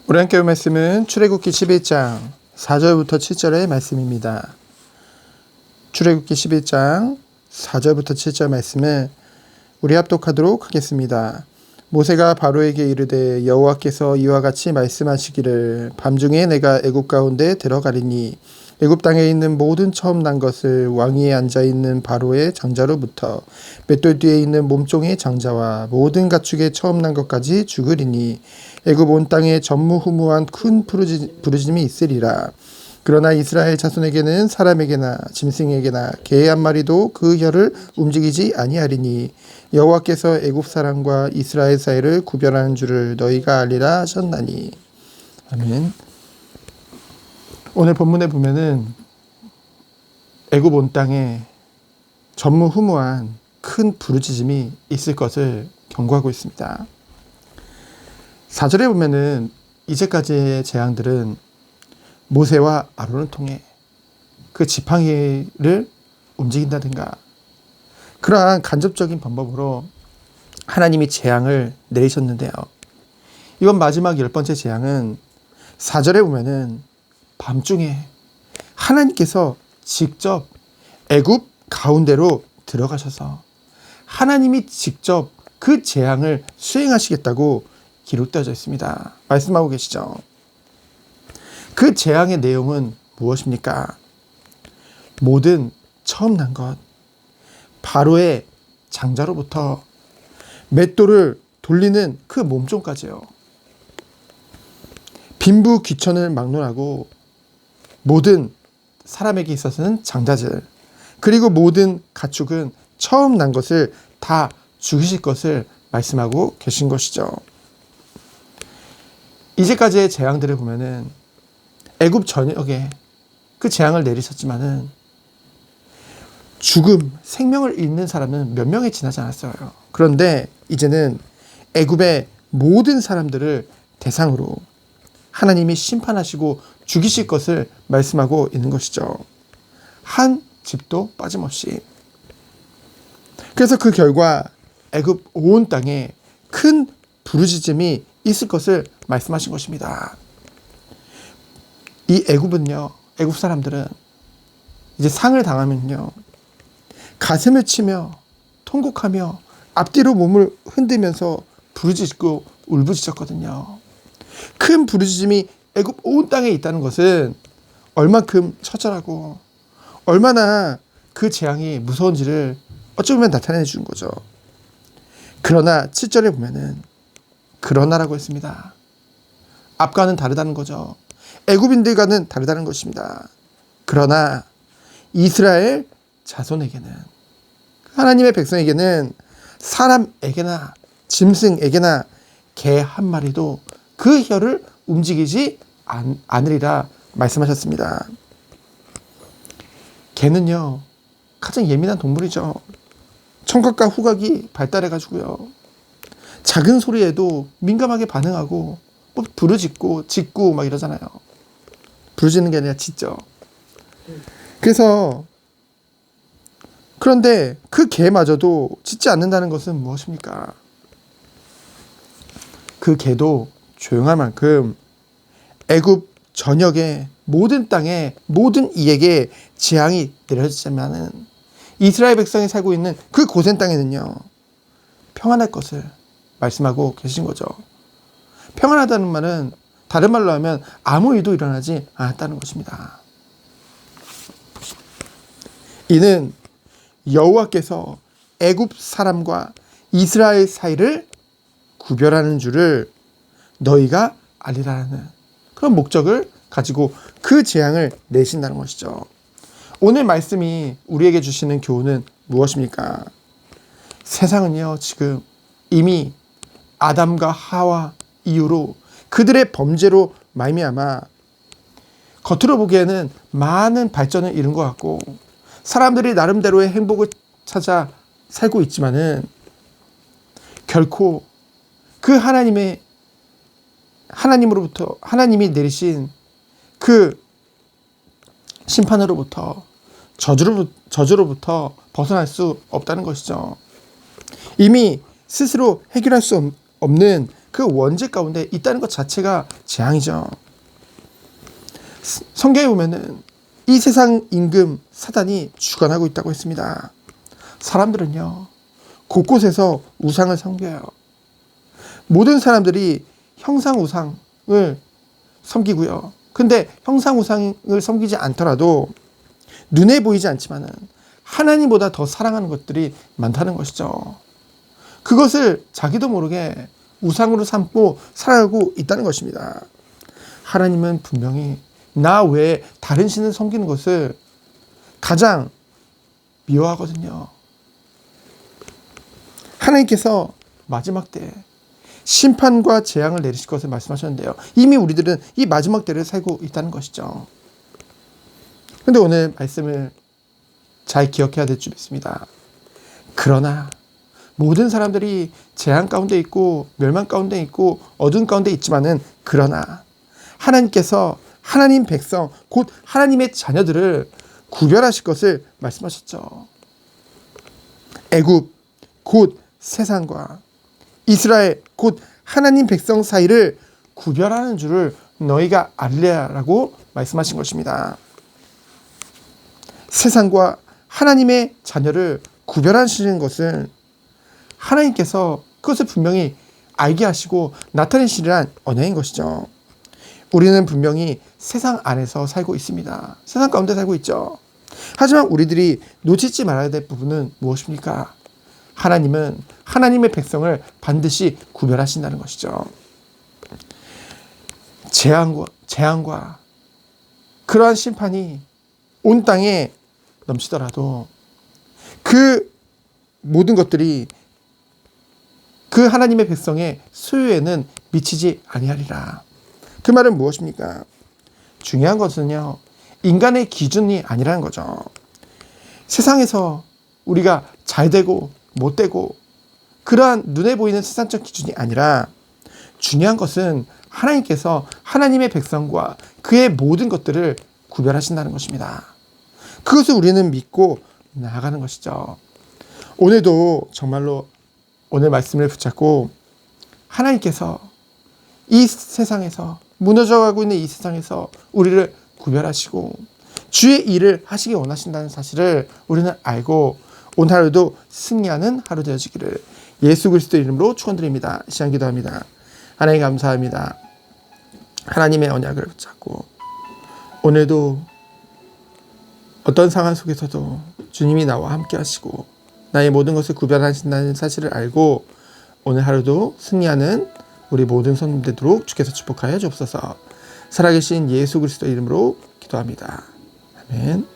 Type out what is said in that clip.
우리 함께 볼 말씀은 출애굽기 11장 4절부터 7절의 말씀입니다. 출애굽기 11장 4절부터 7절 말씀을 우리 합독하도록 하겠습니다. 모세가 바로에게 이르되 여호와께서 이와 같이 말씀하시기를 밤중에 내가 애굽 가운데 들어가리니 애굽 땅에 있는 모든 처음 난 것을 왕위에 앉아있는 바로의 장자로부터 맷돌 뒤에 있는 몸종의 장자와 모든 가축의 처음 난 것까지 죽으리니 애굽 온 땅에 전무후무한 큰 부르짖음이 있으리라. 그러나 이스라엘 자손에게는 사람에게나 짐승에게나 개 한 마리도 그 혀를 움직이지 아니하리니 여호와께서 애굽 사람과 이스라엘 사이를 구별하는 줄을 너희가 알리라 하셨나니. 아멘. 오늘 본문에 보면은 애굽 온 땅에 전무후무한 큰 부르짖음이 있을 것을 경고하고 있습니다. 4절에 보면은 이제까지의 재앙들은 모세와 아론을 통해 그 지팡이를 움직인다든가 그러한 간접적인 방법으로 하나님이 재앙을 내리셨는데요. 이번 마지막 10번째 재앙은 4절에 보면은 밤중에 하나님께서 직접 애굽 가운데로 들어가셔서 하나님이 직접 그 재앙을 수행하시겠다고 기록되어져 있습니다. 말씀하고 계시죠. 그 재앙의 내용은 무엇입니까? 모든 처음 난 것, 바로의 장자로부터 맷돌을 돌리는 그 몸종까지요. 빈부 귀천을 막론하고 모든 사람에게 있어서는 장자들, 그리고 모든 가축은 처음 난 것을 다 죽이실 것을 말씀하고 계신 것이죠. 이제까지의 재앙들을 보면은 애굽 전역에 그 재앙을 내리셨지만은 죽음, 생명을 잃는 사람은 몇 명이 지나지 않았어요. 그런데 이제는 애굽의 모든 사람들을 대상으로 하나님이 심판하시고 죽이실 것을 말씀하고 있는 것이죠. 한 집도 빠짐없이. 그래서 그 결과 애굽 온 땅에 큰 부르짖음이 있을 것을 말씀하신 것입니다. 이 애굽은요, 애굽 사람들은 이제 상을 당하면요, 가슴을 치며 통곡하며 앞뒤로 몸을 흔들면서 부르짖고 울부짖었거든요. 큰 부르짖음이 애굽 온 땅에 있다는 것은 얼만큼 처절하고 얼마나 그 재앙이 무서운지를 어쩌면 나타내 주는 거죠. 그러나 7절에 보면은 그러나라고 했습니다. 앞과는 다르다는 거죠. 애굽인들과는 다르다는 것입니다. 그러나 이스라엘 자손에게는, 하나님의 백성에게는 사람에게나 짐승에게나 개 한 마리도 그 혀를 움직이지 않으리라 말씀하셨습니다. 개는요, 가장 예민한 동물이죠. 청각과 후각이 발달해가지고요, 작은 소리에도 민감하게 반응하고 뭐 부르짖고 짖고 막 이러잖아요. 부르짖는 게 아니라 짖죠. 그런데 그 개마저도 짖지 않는다는 것은 무엇입니까? 그 개도 조용할 만큼 애굽 전역의 모든 땅에 모든 이에게 재앙이 내려지자면은 이스라엘 백성이 살고 있는 그 고센 땅에는요, 평안할 것을 말씀하고 계신 거죠. 평안하다는 말은 다른 말로 하면 아무 일도 일어나지 않았다는 것입니다. 이는 여호와께서 애굽 사람과 이스라엘 사이를 구별하는 줄을 너희가 알리라는 그런 목적을 가지고 그 재앙을 내신다는 것이죠. 오늘 말씀이 우리에게 주시는 교훈은 무엇입니까? 세상은요, 지금 이미 아담과 하와 이후로 그들의 범죄로 말미암아 겉으로 보기에는 많은 발전을 이룬 것 같고 사람들이 나름대로의 행복을 찾아 살고 있지만은 결코 그 하나님이 내리신 그 심판으로부터 저주로부터 벗어날 수 없다는 것이죠. 이미 스스로 해결할 수 없는 그 원죄 가운데 있다는 것 자체가 재앙이죠. 성경에 보면은 이 세상 임금 사단이 주관하고 있다고 했습니다. 사람들은요, 곳곳에서 우상을 섬겨요. 모든 사람들이 형상 우상을 섬기고요. 근데 형상 우상을 섬기지 않더라도 눈에 보이지 않지만은 하나님보다 더 사랑하는 것들이 많다는 것이죠. 그것을 자기도 모르게 우상으로 삼고 살아가고 있다는 것입니다. 하나님은 분명히 나 외에 다른 신을 섬기는 것을 가장 미워하거든요. 하나님께서 마지막 때에 심판과 재앙을 내리실 것을 말씀하셨는데요. 이미 우리들은 이 마지막 때를 살고 있다는 것이죠. 그런데 오늘 말씀을 잘 기억해야 될 줄 믿습니다. 그러나 모든 사람들이 재앙 가운데 있고 멸망 가운데 있고 어두운 가운데 있지만은, 그러나 하나님께서 하나님 백성 곧 하나님의 자녀들을 구별하실 것을 말씀하셨죠. 애굽 곧 세상과 이스라엘 곧 하나님 백성 사이를 구별하는 줄을 너희가 알래라고 말씀하신 것입니다. 세상과 하나님의 자녀를 구별하시는 것은 하나님께서 그것을 분명히 알게 하시고 나타내시리란 언약인 것이죠. 우리는 분명히 세상 안에서 살고 있습니다. 세상 가운데 살고 있죠. 하지만 우리들이 놓치지 말아야 될 부분은 무엇입니까? 하나님은 하나님의 백성을 반드시 구별하신다는 것이죠. 재앙과 그러한 심판이 온 땅에 넘치더라도 그 모든 것들이 그 하나님의 백성의 소유에는 미치지 아니하리라. 그 말은 무엇입니까? 중요한 것은요, 인간의 기준이 아니라는 거죠. 세상에서 우리가 잘 되고 못 되고 그러한 눈에 보이는 세상적 기준이 아니라, 중요한 것은 하나님께서 하나님의 백성과 그의 모든 것들을 구별하신다는 것입니다. 그것을 우리는 믿고 나아가는 것이죠. 오늘도 정말로 오늘 말씀을 붙잡고 하나님께서 이 세상에서 무너져가고 있는 이 세상에서 우리를 구별하시고 주의 일을 하시기 원하신다는 사실을 우리는 알고 오늘 하루도 승리하는 하루 되어지기를 예수 그리스도 이름으로 축원드립니다. 시간 기도합니다. 하나님 감사합니다. 하나님의 언약을 붙잡고 오늘도 어떤 상황 속에서도 주님이 나와 함께 하시고 나의 모든 것을 구별하신다는 사실을 알고 오늘 하루도 승리하는 우리 모든 성도들 되도록 주께서 축복하여 주옵소서. 살아계신 예수 그리스도 이름으로 기도합니다. 아멘.